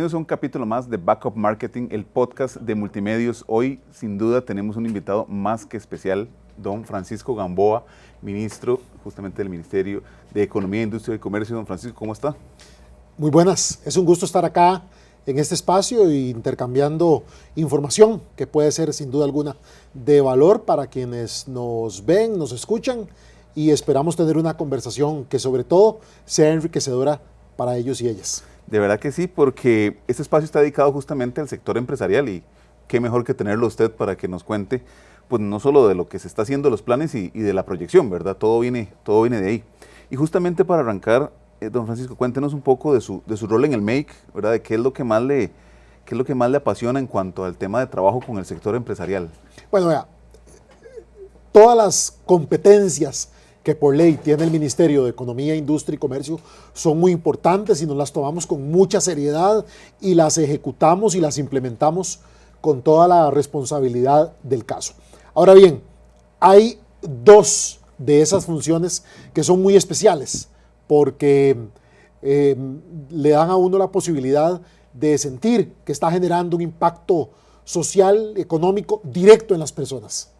Bienvenidos a un capítulo más de Backup Marketing, el podcast de Multimedios. Hoy, sin duda, tenemos un invitado más que especial, don Francisco Gamboa, ministro justamente del Ministerio de Economía, Industria y Comercio. Don Francisco, ¿cómo está? Muy buenas, es un gusto estar acá en este espacio e intercambiando información que puede ser sin duda alguna de valor para quienes nos ven, nos escuchan y esperamos tener una conversación que sobre todo sea enriquecedora para ellos y ellas. De verdad que sí, porque este espacio está dedicado justamente al sector empresarial y qué mejor que tenerlo usted para que nos cuente, pues no solo de lo que se está haciendo, los planes y de la proyección, ¿verdad? Todo viene de ahí. Y justamente para arrancar, don Francisco, cuéntenos un poco de su rol en el MAKE, ¿verdad? De qué es lo que más le apasiona en cuanto al tema de trabajo con el sector empresarial. Bueno, vea, todas las competencias que por ley tiene el Ministerio de Economía, Industria y Comercio son muy importantes y nos las tomamos con mucha seriedad y las ejecutamos y las implementamos con toda la responsabilidad del caso. Ahora bien, hay dos de esas funciones que son muy especiales porque le dan a uno la posibilidad de sentir que está generando un impacto social, económico, directo en las personas.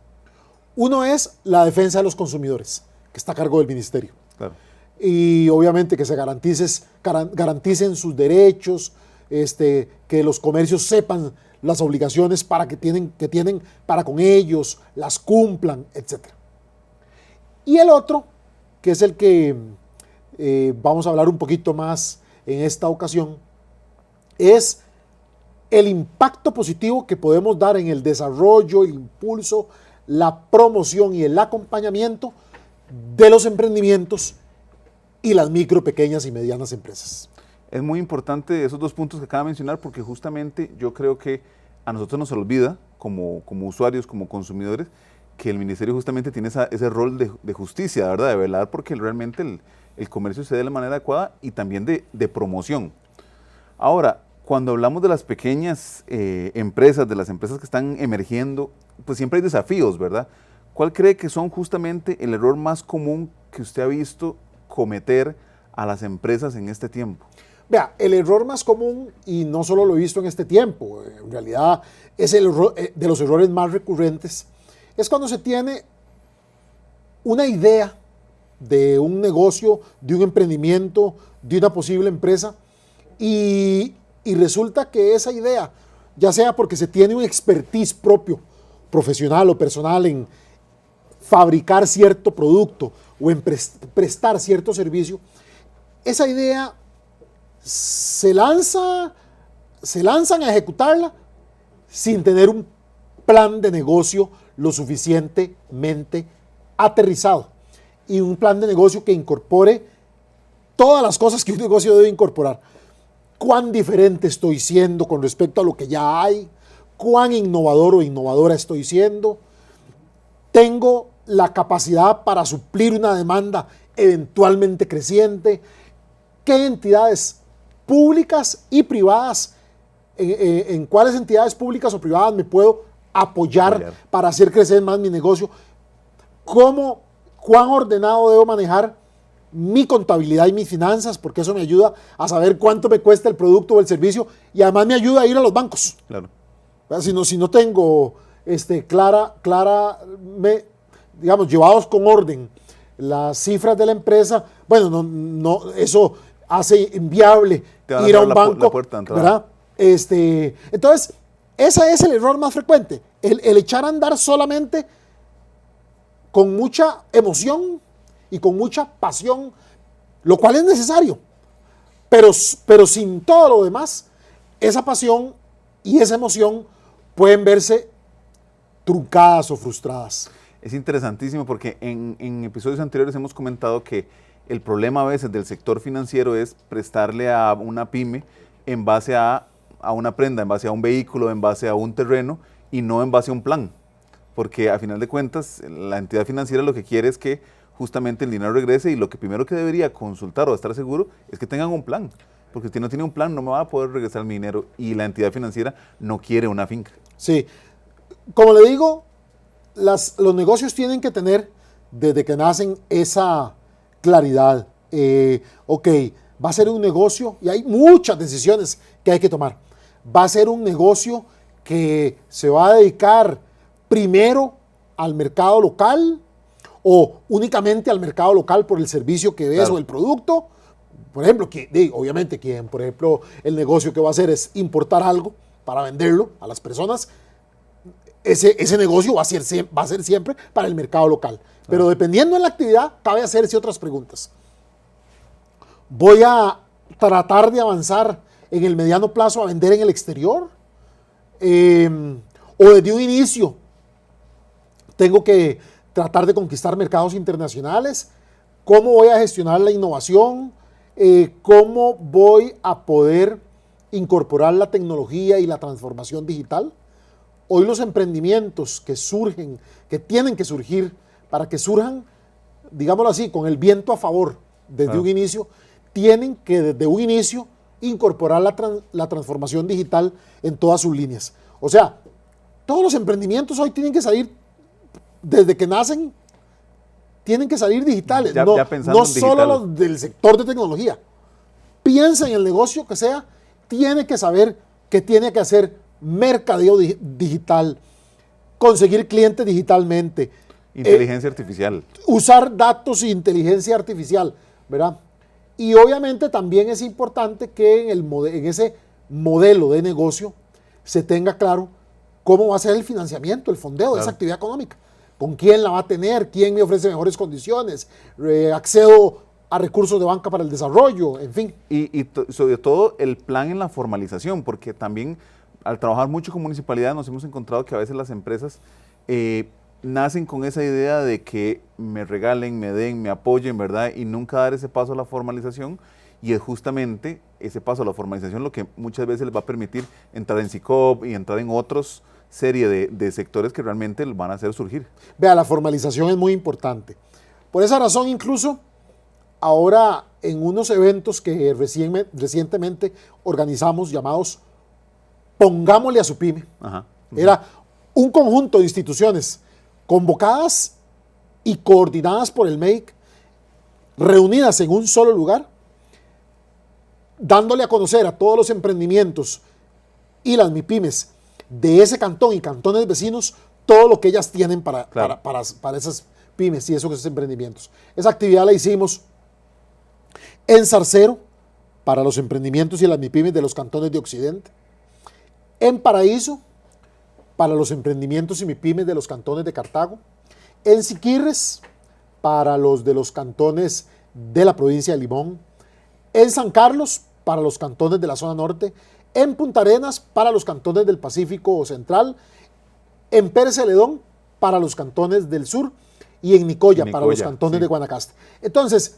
Uno es la defensa de los consumidores, que está a cargo del ministerio. Claro. Y obviamente que se garanticen sus derechos, que los comercios sepan las obligaciones que tienen para con ellos, las cumplan, etc. Y el otro, que es el que vamos a hablar un poquito más en esta ocasión, es el impacto positivo que podemos dar en el desarrollo, el impulso, la promoción y el acompañamiento de los emprendimientos y las micro, pequeñas y medianas empresas. Es muy importante esos dos puntos que acaba de mencionar porque justamente yo creo que a nosotros nos olvida como usuarios, como consumidores, que el ministerio justamente tiene ese rol de justicia, ¿verdad? De velar porque realmente el comercio se dé de la manera adecuada y también de promoción. Ahora, cuando hablamos de las pequeñas empresas, de las empresas que están emergiendo, pues siempre hay desafíos, ¿verdad? ¿Cuál cree que son justamente el error más común que usted ha visto cometer a las empresas en este tiempo? Vea, el error más común, y no solo lo he visto en este tiempo, en realidad es el error, de los errores más recurrentes, es cuando se tiene una idea de un negocio, de un emprendimiento, de una posible empresa, y resulta que esa idea, ya sea porque se tiene un expertise propio, profesional o personal en fabricar cierto producto o en prestar cierto servicio, esa idea se lanzan a ejecutarla sin tener un plan de negocio lo suficientemente aterrizado y un plan de negocio que incorpore todas las cosas que un negocio debe incorporar. Cuán diferente estoy siendo con respecto a lo que ya hay, cuán innovador o innovadora estoy siendo, tengo la capacidad para suplir una demanda eventualmente creciente, qué entidades públicas y privadas, en cuáles entidades públicas o privadas me puedo apoyar para hacer crecer más mi negocio, cuán ordenado debo manejar mi contabilidad y mis finanzas, porque eso me ayuda a saber cuánto me cuesta el producto o el servicio y además me ayuda a ir a los bancos. Claro. Si no tengo digamos, llevados con orden las cifras de la empresa, bueno, no, eso hace inviable ir a un banco, ¿verdad? Entonces, ese es el error más frecuente, el echar a andar solamente con mucha emoción y con mucha pasión, lo cual es necesario, pero sin todo lo demás, esa pasión y esa emoción pueden verse truncadas o frustradas. Es interesantísimo porque en episodios anteriores hemos comentado que el problema a veces del sector financiero es prestarle a una pyme en base a una prenda, en base a un vehículo, en base a un terreno y no en base a un plan. Porque a final de cuentas la entidad financiera lo que quiere es que justamente el dinero regrese y lo que primero que debería consultar o estar seguro es que tengan un plan. Porque si no tiene un plan no me va a poder regresar mi dinero y la entidad financiera no quiere una finca. Sí, como le digo, los negocios tienen que tener desde que nacen esa claridad. Ok, va a ser un negocio, y hay muchas decisiones que hay que tomar, va a ser un negocio que se va a dedicar primero al mercado local o únicamente al mercado local por el servicio que ves Claro. o el producto. Por ejemplo, obviamente quien, por ejemplo, el negocio que va a hacer es importar algo para venderlo a las personas, ese negocio va a ser siempre para el mercado local. Pero dependiendo de la actividad, cabe hacerse otras preguntas. ¿Voy a tratar de avanzar en el mediano plazo a vender en el exterior? ¿O desde un inicio tengo que tratar de conquistar mercados internacionales? ¿Cómo voy a gestionar la innovación? ¿Cómo voy a poder incorporar la tecnología y la transformación digital? Hoy los emprendimientos que surgen, que tienen que surgir, para que surjan, digámoslo así, con el viento a favor desde un inicio, tienen que desde un inicio incorporar la transformación digital en todas sus líneas. O sea, todos los emprendimientos hoy tienen que salir, desde que nacen, tienen que salir digitales, Ya no pensando en solo digital. los del sector de tecnología. Piensa en el negocio que sea, tiene que saber que tiene que hacer mercadeo digital, conseguir clientes digitalmente, Inteligencia artificial. usar datos e inteligencia artificial, ¿verdad? Y obviamente también es importante que en ese modelo de negocio se tenga claro cómo va a ser el financiamiento, el fondeo de esa actividad económica. ¿Con quién la va a tener? ¿Quién me ofrece mejores condiciones? ¿Accedo a recursos de banca para el desarrollo? En fin. Y sobre todo el plan en la formalización, porque también al trabajar mucho con municipalidades nos hemos encontrado que a veces las empresas nacen con esa idea de que me regalen, me den, me apoyen, ¿verdad? Y nunca dar ese paso a la formalización. Y es justamente ese paso a la formalización lo que muchas veces les va a permitir entrar en SICOP y entrar en otros serie de sectores que realmente van a hacer surgir. Vea, la formalización es muy importante. Por esa razón, incluso, ahora en unos eventos que recientemente organizamos llamados Pongámosle a su pyme, era un conjunto de instituciones convocadas y coordinadas por el MEIC, reunidas en un solo lugar, dándole a conocer a todos los emprendimientos y las MIPYMES de ese cantón y cantones vecinos todo lo que ellas tienen para esas pymes y esos emprendimientos. Esa actividad la hicimos en Zarcero para los emprendimientos y las MIPYMES de los cantones de Occidente, en Paraíso para los emprendimientos y MIPYMES de los cantones de Cartago, en Siquirres para los de los cantones de la provincia de Limón, en San Carlos para los cantones de la zona norte, en Punta Arenas para los cantones del Pacífico Central, en Pérez Celedón para los cantones del sur y en Nicoya para los cantones de Guanacaste. Entonces,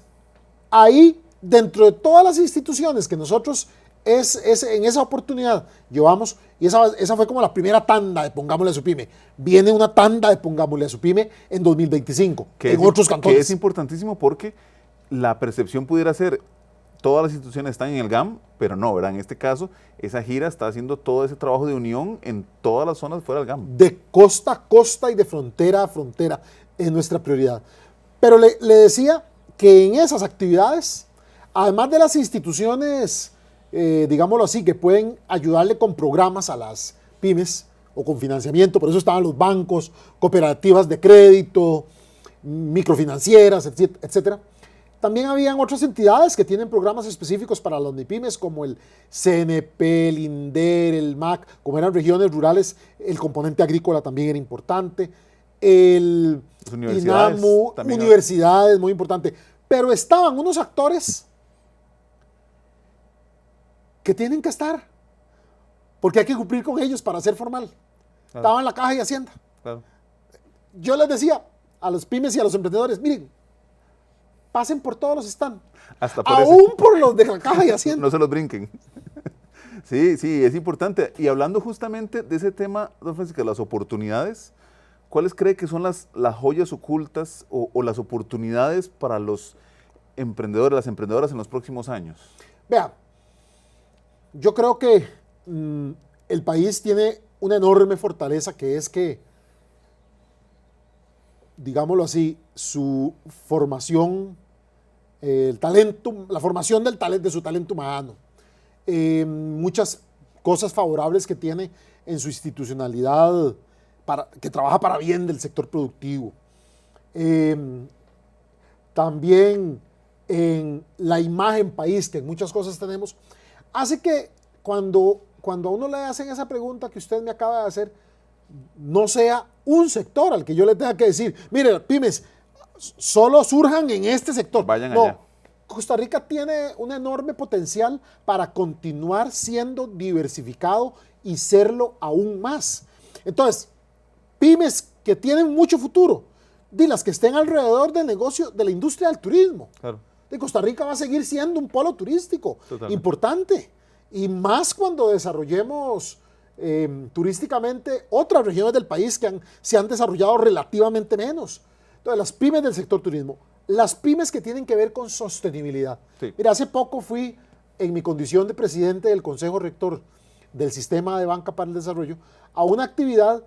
ahí, dentro de todas las instituciones que nosotros en esa oportunidad llevamos, y esa fue como la primera tanda de Pongámosle a su pyme. Viene una tanda de Pongámosle a su pyme en 2025, en otros cantones. Que es importantísimo porque la percepción pudiera ser, todas las instituciones están en el GAM, pero no, ¿verdad? En este caso, esa gira está haciendo todo ese trabajo de unión en todas las zonas fuera del GAM. De costa a costa y de frontera a frontera es nuestra prioridad. Pero le decía que en esas actividades, además de las instituciones, digámoslo así, que pueden ayudarle con programas a las pymes o con financiamiento, por eso estaban los bancos, cooperativas de crédito, microfinancieras, etcétera. También habían otras entidades que tienen programas específicos para las MIPYMES, como el CNP, el INDER, el MAC. Como eran regiones rurales, el componente agrícola también era importante. El INAMU, universidades, muy importante. Pero estaban unos actores que tienen que estar, porque hay que cumplir con ellos para ser formal. Claro. Estaban la Caja y Hacienda. Claro. Yo les decía a los pymes y a los emprendedores, miren, pasen por todos los stands, aún por los de la Caja y Hacienda. No se los brinquen. Sí, es importante. Y hablando justamente de ese tema, don Francisco, las oportunidades, ¿cuáles cree que son las joyas ocultas o las oportunidades para los emprendedores, las emprendedoras en los próximos años? Vea, yo creo que el país tiene una enorme fortaleza, que es que, digámoslo así, su formación el talento, la formación de su talento humano, muchas cosas favorables que tiene en su institucionalidad, que trabaja para bien del sector productivo. También en la imagen país, que en muchas cosas tenemos, hace que cuando a uno le hacen esa pregunta que usted me acaba de hacer, no sea un sector al que yo le tenga que decir, mire, pymes, solo surjan en este sector. Vayan allá. Costa Rica tiene un enorme potencial para continuar siendo diversificado y serlo aún más. Entonces, pymes que tienen mucho futuro, de las que estén alrededor del negocio de la industria del turismo. Claro. De Costa Rica va a seguir siendo un polo turístico importante. Y más cuando desarrollemos turísticamente otras regiones del país que se han desarrollado relativamente menos. Entonces, las pymes del sector turismo, las pymes que tienen que ver con sostenibilidad. Sí. Mira, hace poco fui, en mi condición de presidente del Consejo Rector del Sistema de Banca para el Desarrollo, a una actividad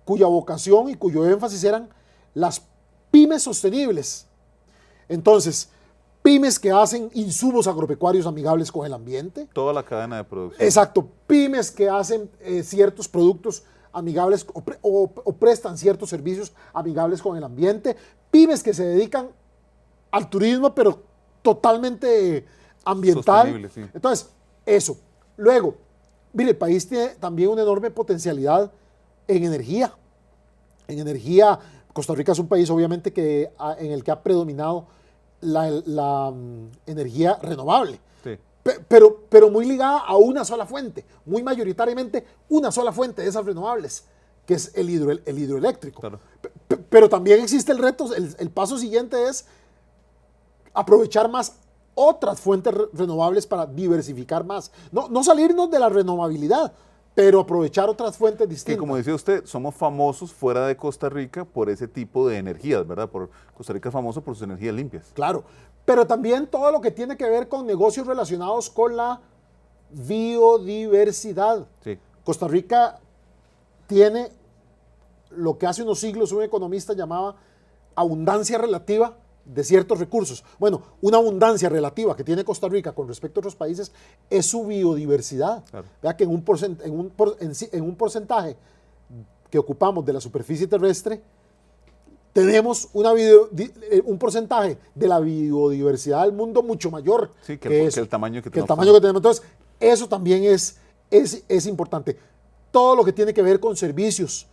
cuya vocación y cuyo énfasis eran las pymes sostenibles. Entonces, pymes que hacen insumos agropecuarios amigables con el ambiente. Toda la cadena de producción. Exacto. Pymes que hacen ciertos productos amigables o prestan ciertos servicios amigables con el ambiente. Pymes que se dedican al turismo, pero totalmente ambiental. Sostenible, sí. Entonces, eso. Luego, mire, el país tiene también una enorme potencialidad en energía. En energía, Costa Rica es un país obviamente en el que ha predominado la energía renovable, sí. pero muy ligada a una sola fuente, muy mayoritariamente una sola fuente de esas renovables, que es el hidroeléctrico. Claro. Pero también existe el reto, el paso siguiente es aprovechar más otras fuentes renovables para diversificar más. No salirnos de la renovabilidad, pero aprovechar otras fuentes distintas. Que como decía usted, somos famosos fuera de Costa Rica por ese tipo de energías, ¿verdad? Costa Rica es famoso por sus energías limpias. Claro, pero también todo lo que tiene que ver con negocios relacionados con la biodiversidad. Sí. Costa Rica tiene lo que hace unos siglos un economista llamaba abundancia relativa de ciertos recursos. Bueno, una abundancia relativa que tiene Costa Rica con respecto a otros países es su biodiversidad. Claro. Vea que en un porcentaje que ocupamos de la superficie terrestre, tenemos un porcentaje de la biodiversidad del mundo mucho mayor que el tamaño que tenemos. Entonces, eso también es importante. Todo lo que tiene que ver con servicios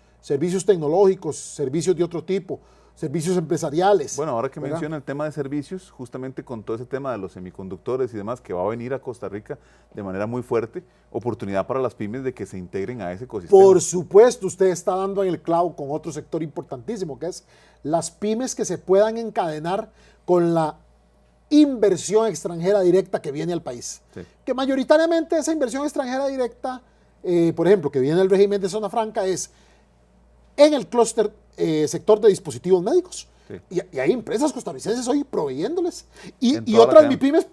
tecnológicos, servicios de otro tipo, servicios empresariales. Bueno, ahora que menciona el tema de servicios, justamente con todo ese tema de los semiconductores y demás, que va a venir a Costa Rica de manera muy fuerte, oportunidad para las pymes de que se integren a ese ecosistema. Por supuesto, usted está dando en el clavo con otro sector importantísimo, que es las pymes que se puedan encadenar con la inversión extranjera directa que viene al país. Sí. Que mayoritariamente esa inversión extranjera directa, por ejemplo, que viene del régimen de zona franca, es en el clúster sector de dispositivos médicos. Sí. Y hay empresas costarricenses hoy proveyéndoles. Y otras MIPYMES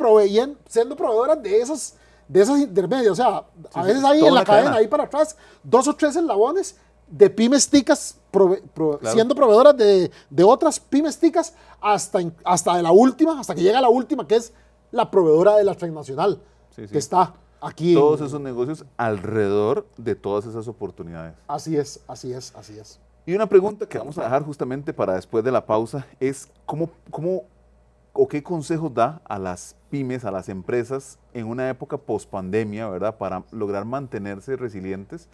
siendo proveedoras de esas intermedias. O sea, a veces hay en la cadena, ahí para atrás, 2 o 3 eslabones de pymes ticas claro. Siendo proveedoras de otras pymes ticas hasta de la última, hasta que llega la última, que es la proveedora de la transnacional, que está aquí. Todos esos negocios alrededor de todas esas oportunidades. Así es. Y una pregunta que vamos a dejar justamente para después de la pausa es ¿cómo o qué consejos da a las pymes, a las empresas en una época post-pandemia, ¿verdad? Para lograr mantenerse resilientes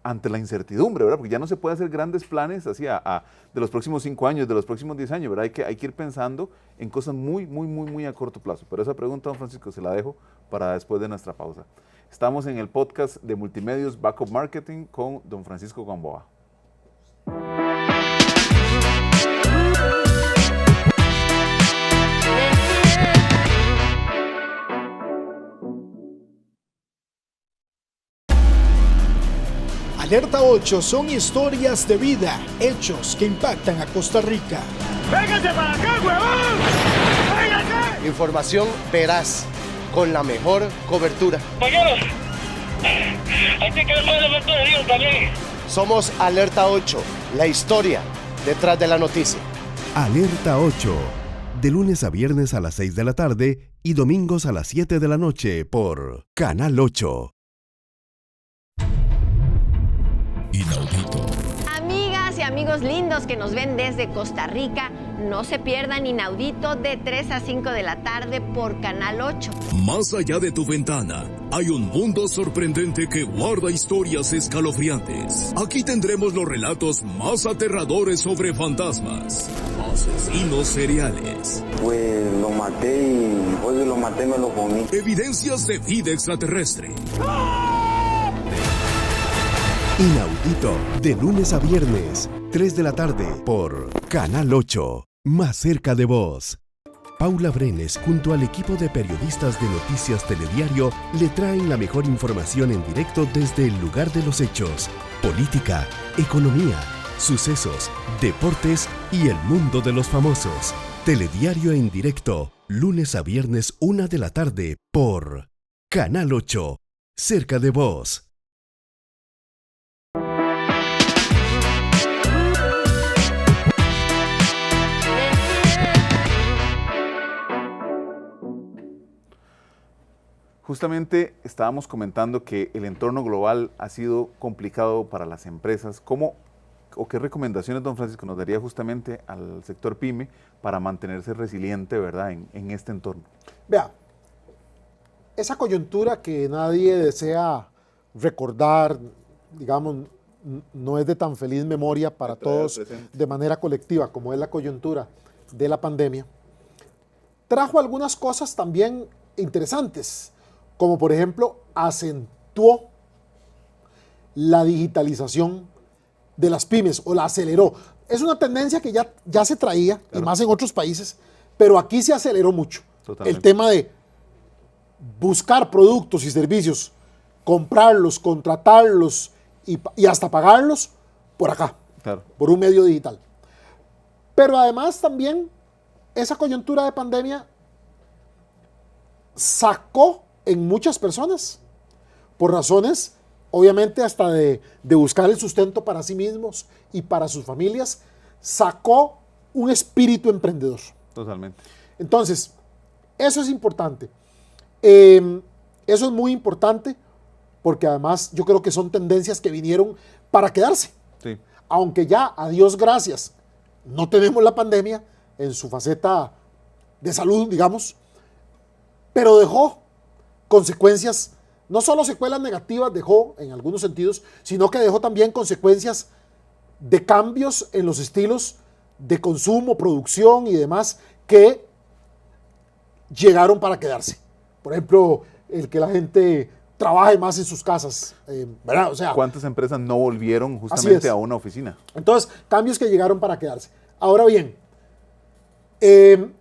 ante la incertidumbre, ¿verdad? Porque ya no se puede hacer grandes planes así de los próximos 5 años, de los próximos 10 años, ¿verdad? Hay que ir pensando en cosas muy a corto plazo. Pero esa pregunta, don Francisco, se la dejo para después de nuestra pausa. Estamos en el podcast de Multimedios Backup Marketing con don Francisco Gamboa. Alerta 8 son historias de vida, hechos que impactan a Costa Rica. ¡Véngase para acá, huevón! ¡Véngase! Información veraz, con la mejor cobertura. Compañeros, hay que ver más elementos de Dios también. Somos Alerta 8, la historia detrás de la noticia. Alerta 8, de lunes a viernes a las 6 de la tarde y domingos a las 7 de la noche por Canal 8. Inaudito. Amigas y amigos lindos que nos ven desde Costa Rica, no se pierdan Inaudito de 3 a 5 de la tarde por Canal 8. Más allá de tu ventana, hay un mundo sorprendente que guarda historias escalofriantes. Aquí tendremos los relatos más aterradores sobre fantasmas, asesinos seriales. Pues lo maté y después de lo maté me lo comí. Evidencias de vida extraterrestre. Inaudito, de lunes a viernes, 3 de la tarde, por Canal 8, más cerca de vos. Paula Brenes, junto al equipo de periodistas de Noticias Telediario, le traen la mejor información en directo desde el lugar de los hechos, política, economía, sucesos, deportes y el mundo de los famosos. Telediario en directo, lunes a viernes, 1 de la tarde, por Canal 8, cerca de vos. Justamente estábamos comentando que el entorno global ha sido complicado para las empresas. ¿Cómo o qué recomendaciones, don Francisco, nos daría justamente al sector PYME para mantenerse resiliente, ¿verdad?, en este entorno? Vea, esa coyuntura que nadie desea recordar, digamos, no es de tan feliz memoria para todos de manera colectiva como es la coyuntura de la pandemia, trajo algunas cosas también interesantes, como por ejemplo acentuó la digitalización de las pymes o la aceleró. Es una tendencia que ya se traía, claro, y más en otros países, pero aquí se aceleró mucho. Totalmente. El tema de buscar productos y servicios, comprarlos, contratarlos y hasta pagarlos por acá, claro, por un medio digital. Pero además también esa coyuntura de pandemia sacó en muchas personas, por razones obviamente hasta de buscar el sustento para sí mismos y para sus familias, sacó un espíritu emprendedor. Totalmente. Entonces, eso es importante. Eso es muy importante porque además yo creo que son tendencias que vinieron para quedarse. Sí. Aunque ya, a Dios gracias, no tenemos la pandemia en su faceta de salud, digamos, pero dejó consecuencias, no solo secuelas negativas dejó en algunos sentidos, sino que dejó también consecuencias de cambios en los estilos de consumo, producción y demás que llegaron para quedarse. Por ejemplo, el que la gente trabaje más en sus casas, ¿verdad? O sea, ¿cuántas empresas no volvieron justamente a una oficina? Entonces, cambios que llegaron para quedarse. Ahora bien,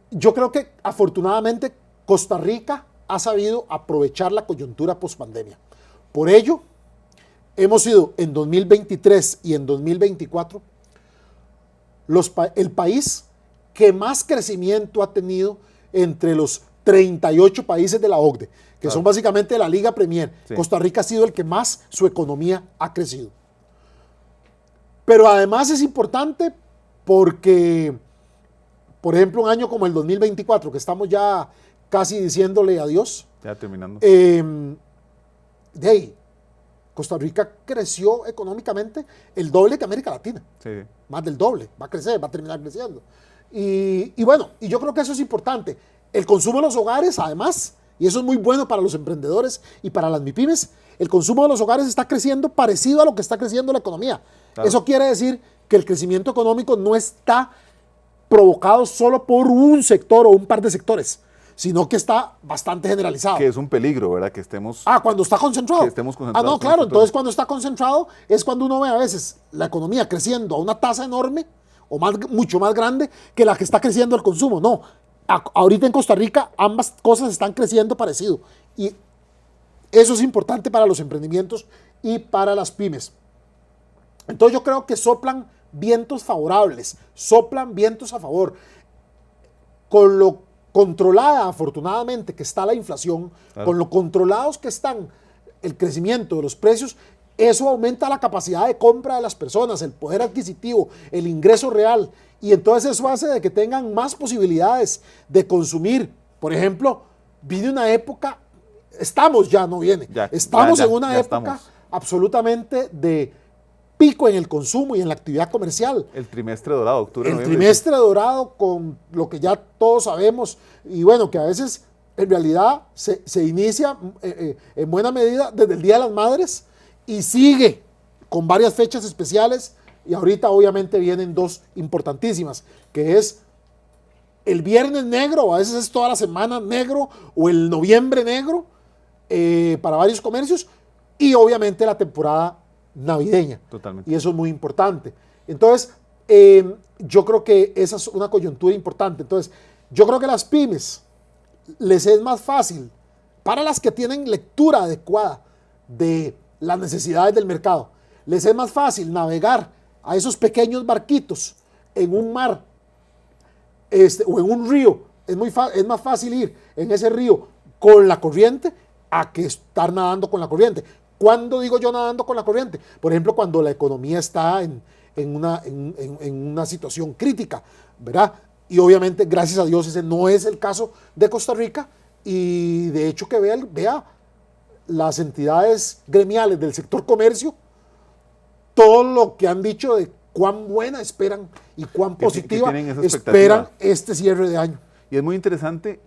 yo creo que afortunadamente Costa Rica ha sabido aprovechar la coyuntura post-pandemia. Por ello, hemos sido en 2023 y en 2024 el país que más crecimiento ha tenido entre los 38 países de la OCDE, que claro, son básicamente la Liga Premier. Sí. Costa Rica ha sido el que más su economía ha crecido. Pero además es importante porque, por ejemplo, un año como el 2024, que estamos ya casi diciéndole adiós. Ya terminando. De ahí, Costa Rica creció económicamente el doble que América Latina. Sí. Más del doble. Va a crecer, va a terminar creciendo. Y bueno, y yo creo que eso es importante. El consumo de los hogares, además, y eso es muy bueno para los emprendedores y para las MIPYMES, el consumo de los hogares está creciendo parecido a lo que está creciendo la economía. Claro. Eso quiere decir que el crecimiento económico no está provocado solo por un sector o un par de sectores, sino que está bastante generalizado. Que es un peligro, ¿verdad? Que estemos... cuando está concentrado. Que estemos concentrados. No, claro, entonces cuando está concentrado es cuando uno ve a veces la economía creciendo a una tasa enorme o mucho más grande que la que está creciendo el consumo. No, ahorita en Costa Rica ambas cosas están creciendo parecido y eso es importante para los emprendimientos y para las pymes. Entonces yo creo que soplan vientos favorables, soplan vientos a favor. Con lo controlada, afortunadamente, que está la inflación, claro, con lo controlados que están el crecimiento de los precios, eso aumenta la capacidad de compra de las personas, el poder adquisitivo, el ingreso real, y entonces eso hace de que tengan más posibilidades de consumir. Por ejemplo, viene una época, estamos ya, no viene, estamos en una época absolutamente de pico en el consumo y en la actividad comercial. El trimestre dorado, octubre, noviembre. El trimestre dorado, con lo que ya todos sabemos, y bueno, que a veces en realidad se inicia en buena medida desde el Día de las Madres y sigue con varias fechas especiales, y ahorita obviamente vienen dos importantísimas, que es el Viernes Negro, o a veces es toda la semana negro, o el Noviembre Negro, para varios comercios, y obviamente la temporada navideña. Totalmente. Y eso es muy importante. Entonces, yo creo que esa es una coyuntura importante. Entonces, yo creo que las pymes les es más fácil, para las que tienen lectura adecuada de las necesidades del mercado, les es más fácil navegar a esos pequeños barquitos en un mar o en un río. Es más fácil ir en ese río con la corriente a que estar nadando con la corriente. ¿Cuándo digo yo nadando con la corriente? Por ejemplo, cuando la economía está en una situación crítica, ¿verdad? Y obviamente, gracias a Dios, ese no es el caso de Costa Rica, y de hecho que vea las entidades gremiales del sector comercio, todo lo que han dicho de cuán buena esperan y cuán positiva esperan este cierre de año. Y es muy interesante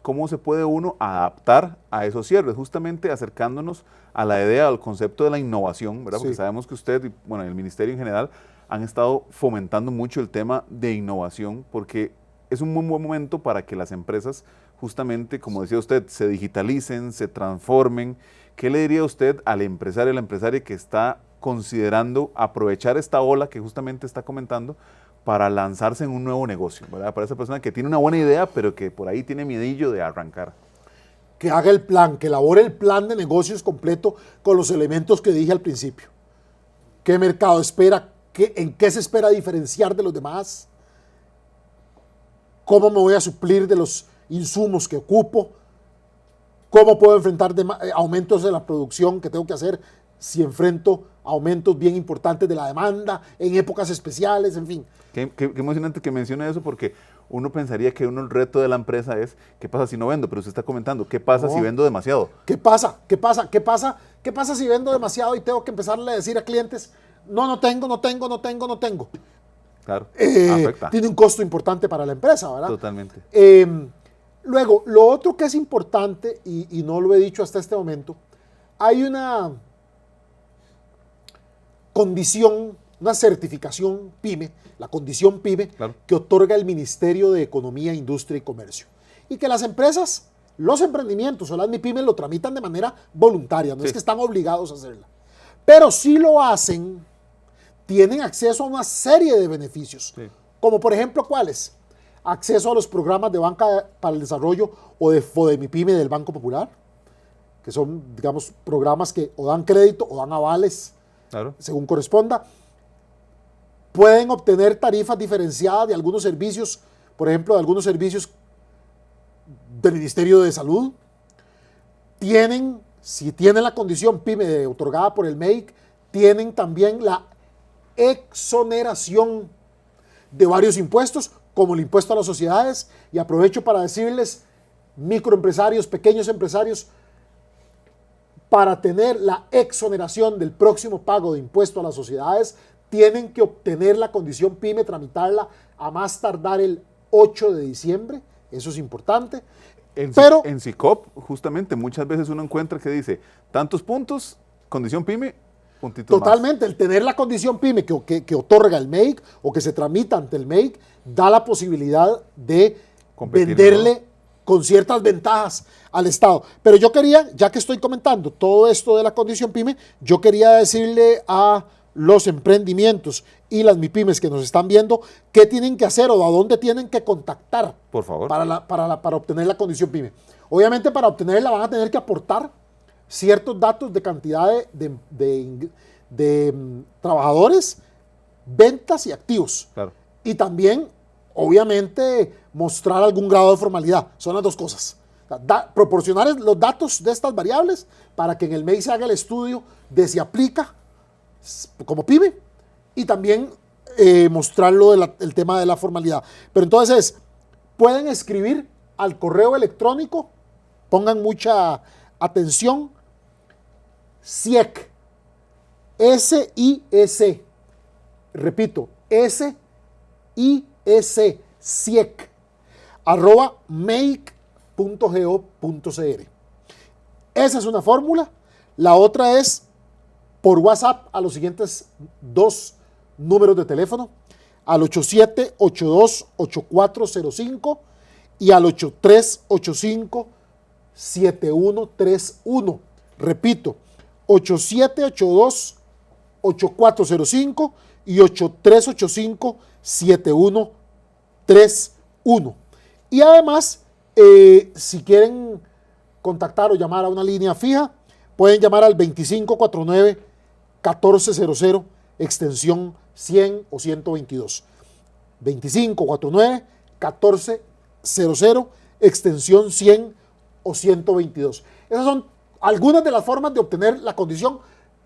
cómo se puede uno adaptar a esos cierres, justamente acercándonos a la idea, al concepto de la innovación, ¿verdad? Porque sabemos que usted y bueno, el Ministerio en general han estado fomentando mucho el tema de innovación, porque es un muy buen momento para que las empresas, justamente, como decía usted, se digitalicen, se transformen. ¿Qué le diría usted al empresario, a la empresaria que está considerando aprovechar esta ola que justamente está comentando para lanzarse en un nuevo negocio, ¿verdad? Para esa persona que tiene una buena idea, pero que por ahí tiene miedillo de arrancar? Que haga el plan, que elabore el plan de negocios completo con los elementos que dije al principio. ¿Qué mercado espera? ¿En qué se espera diferenciar de los demás? ¿Cómo me voy a suplir de los insumos que ocupo? ¿Cómo puedo enfrentar aumentos de la producción que tengo que hacer si enfrento aumentos bien importantes de la demanda en épocas especiales? En fin. Qué emocionante que mencione eso, porque uno pensaría que el reto de la empresa es ¿qué pasa si no vendo? Pero usted está comentando, ¿qué pasa si vendo demasiado? ¿Qué pasa si vendo demasiado y tengo que empezarle a decir a clientes, no tengo? Claro, afecta. Tiene un costo importante para la empresa, ¿verdad? Totalmente. Luego, lo otro que es importante, y no lo he dicho hasta este momento, hay una condición, una certificación PYME, la condición PYME, claro, que otorga el Ministerio de Economía, Industria y Comercio. Y que las empresas, los emprendimientos o las MIPYMES lo tramitan de manera voluntaria, no es que están obligados a hacerla. Pero si lo hacen, tienen acceso a una serie de beneficios, como por ejemplo, ¿cuáles? Acceso a los programas de Banca para el Desarrollo o de FODEMIPYME del Banco Popular, que son, digamos, programas que o dan crédito o dan avales, claro, según corresponda. Pueden obtener tarifas diferenciadas de algunos servicios, por ejemplo, de algunos servicios del Ministerio de Salud. Si tienen la condición PYME otorgada por el MEIC, tienen también la exoneración de varios impuestos, como el impuesto a las sociedades. Y aprovecho para decirles, microempresarios, pequeños empresarios, para tener la exoneración del próximo pago de impuesto a las sociedades, tienen que obtener la condición PYME, tramitarla a más tardar el 8 de diciembre, eso es importante. En SICOP, justamente, muchas veces uno encuentra que dice, tantos puntos, condición PYME, puntitos totalmente, más. El tener la condición PYME que otorga el MEIC o que se tramita ante el MEIC, da la posibilidad de venderle con ciertas ventajas al Estado. Pero yo quería, ya que estoy comentando todo esto de la condición PYME, yo quería decirle a los emprendimientos y las MIPYMES que nos están viendo qué tienen que hacer o a dónde tienen que contactar, por favor, para obtener la condición PYME. Obviamente, para obtenerla van a tener que aportar ciertos datos de cantidad de trabajadores, ventas y activos. Claro. Y también, obviamente, mostrar algún grado de formalidad. Son las dos cosas. Proporcionar los datos de estas variables para que en el MEI se haga el estudio de si aplica como pyme y también mostrarlo el tema de la formalidad. Pero entonces pueden escribir al correo electrónico, pongan mucha atención, SIEC, S-I-E-C, repito, S-I-E-C, SIEC, @make.go.cr. Esa es una fórmula. La otra es por WhatsApp a los siguientes 2 números de teléfono, al 8782-8405 y al 8385-7131. Repito, 8782-8405 y 8385-7131. Y además, si quieren contactar o llamar a una línea fija, pueden llamar al 2549-1400, extensión 100 o 122. 2549-1400, extensión 100 o 122. Esas son algunas de las formas de obtener la condición.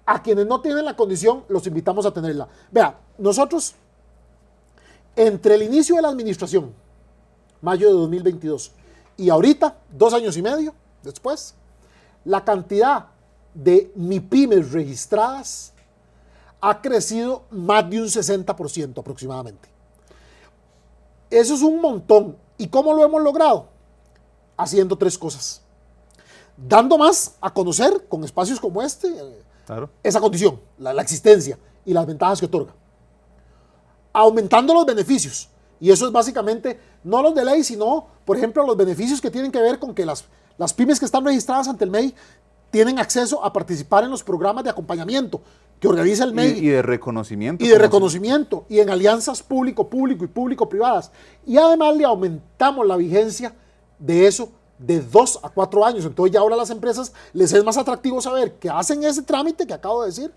A quienes no tienen la condición, los invitamos a tenerla. Vea, nosotros, entre el inicio de la administración, mayo de 2022, y ahorita, 2 años y medio después, la cantidad de MIPYMES registradas ha crecido más de un 60% aproximadamente. Eso es un montón. ¿Y cómo lo hemos logrado? Haciendo 3 cosas. Dando más a conocer con espacios como este, claro, esa condición, la existencia y las ventajas que otorga. Aumentando los beneficios. Y eso es básicamente, no los de ley, sino, por ejemplo, los beneficios que tienen que ver con que las pymes que están registradas ante el MEI tienen acceso a participar en los programas de acompañamiento que organiza el MEI. Y de reconocimiento. Y de reconocimiento. Y en alianzas público-público y público-privadas. Y además le aumentamos la vigencia de eso de 2 a 4 años. Entonces ya ahora a las empresas les es más atractivo saber que hacen ese trámite que acabo de decir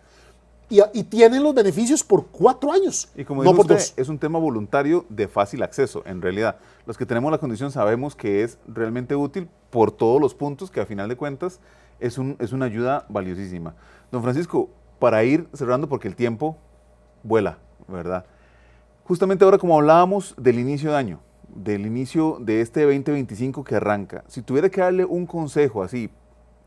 y tienen los beneficios por 4 años, y como no dijo por usted, 2. es un tema voluntario de fácil acceso. En realidad, los que tenemos la condición sabemos que es realmente útil por todos los puntos, que a final de cuentas es una ayuda valiosísima. Don Francisco, para ir cerrando, porque el tiempo vuela, ¿verdad? Justamente ahora, como hablábamos del inicio de año, del inicio de este 2025 que arranca, si tuviera que darle un consejo así,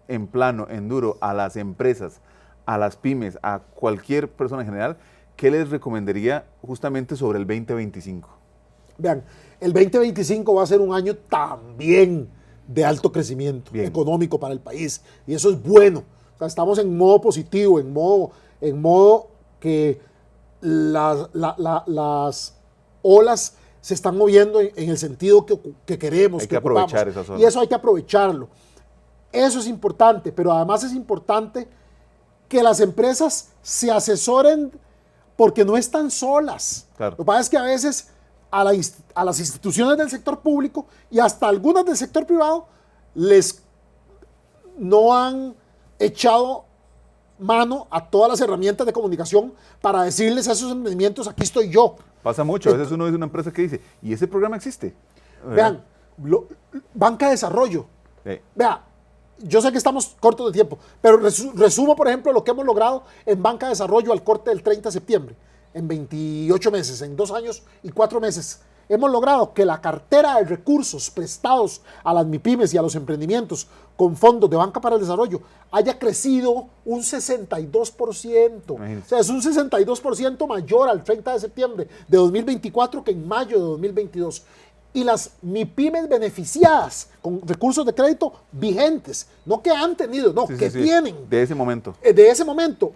en plano, en duro, a las empresas, a las pymes, a cualquier persona en general, ¿qué les recomendaría justamente sobre el 2025? Vean, el 2025 va a ser un año también de alto crecimiento económico para el país, y eso es bueno. O sea, estamos en modo positivo, en modo que las olas se están moviendo en el sentido que queremos. Hay que aprovechar esas olas. Y eso hay que aprovecharlo. Eso es importante, pero además es importante que las empresas se asesoren porque no están solas. Claro. Lo que pasa es que a veces a las instituciones del sector público y hasta algunas del sector privado no han echado mano a todas las herramientas de comunicación para decirles a esos emprendimientos, aquí estoy yo. Pasa mucho, a veces uno es una empresa que dice, ¿y ese programa existe? Vean, banca de desarrollo. Vea, yo sé que estamos cortos de tiempo, pero resumo, por ejemplo, lo que hemos logrado en banca de desarrollo al corte del 30 de septiembre, en 28 meses, en 2 años y 4 meses. Hemos logrado que la cartera de recursos prestados a las MIPYMES y a los emprendimientos con fondos de banca para el desarrollo haya crecido un 62%. Imagínate. O sea, es un 62% mayor al 30 de septiembre de 2024 que en mayo de 2022. Y las MIPYMES beneficiadas con recursos de crédito vigentes, no que han tenido, no, que tienen. De ese momento. De ese momento.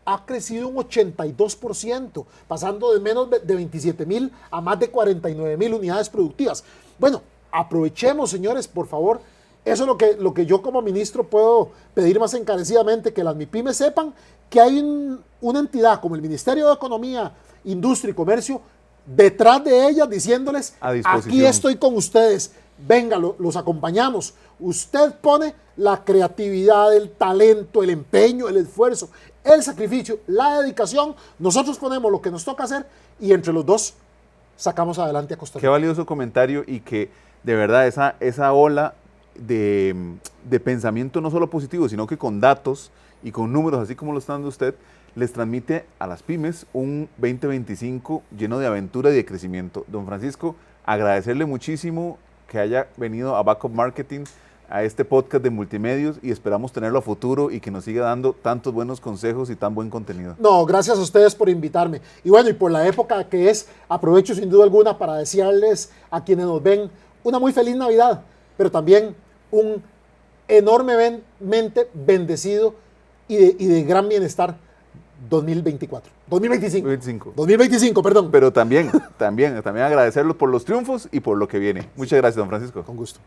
Ha crecido un 82%, pasando de menos de 27,000 a más de 49,000 unidades productivas. Bueno, aprovechemos, señores, por favor. Eso es lo que yo como ministro puedo pedir más encarecidamente, que las MIPYMES sepan que hay una entidad como el Ministerio de Economía, Industria y Comercio detrás de ellas diciéndoles, aquí estoy con ustedes, venga, los acompañamos. Usted pone la creatividad, el talento, el empeño, el esfuerzo, el sacrificio, la dedicación, nosotros ponemos lo que nos toca hacer y entre los dos sacamos adelante a Costa Rica. Qué valioso comentario y que de verdad esa ola de pensamiento no solo positivo, sino que con datos y con números, así como lo está dando usted, les transmite a las pymes un 2025 lleno de aventura y de crecimiento. Don Francisco, agradecerle muchísimo que haya venido a Backup Marketing, a este podcast de multimedios, y esperamos tenerlo a futuro y que nos siga dando tantos buenos consejos y tan buen contenido. No, gracias a ustedes por invitarme. Y bueno, y por la época que es, aprovecho sin duda alguna para desearles a quienes nos ven una muy feliz Navidad, pero también un enormemente bendecido y de gran bienestar 2025, perdón. Pero también agradecerlo por los triunfos y por lo que viene. Muchas gracias, don Francisco. Con gusto.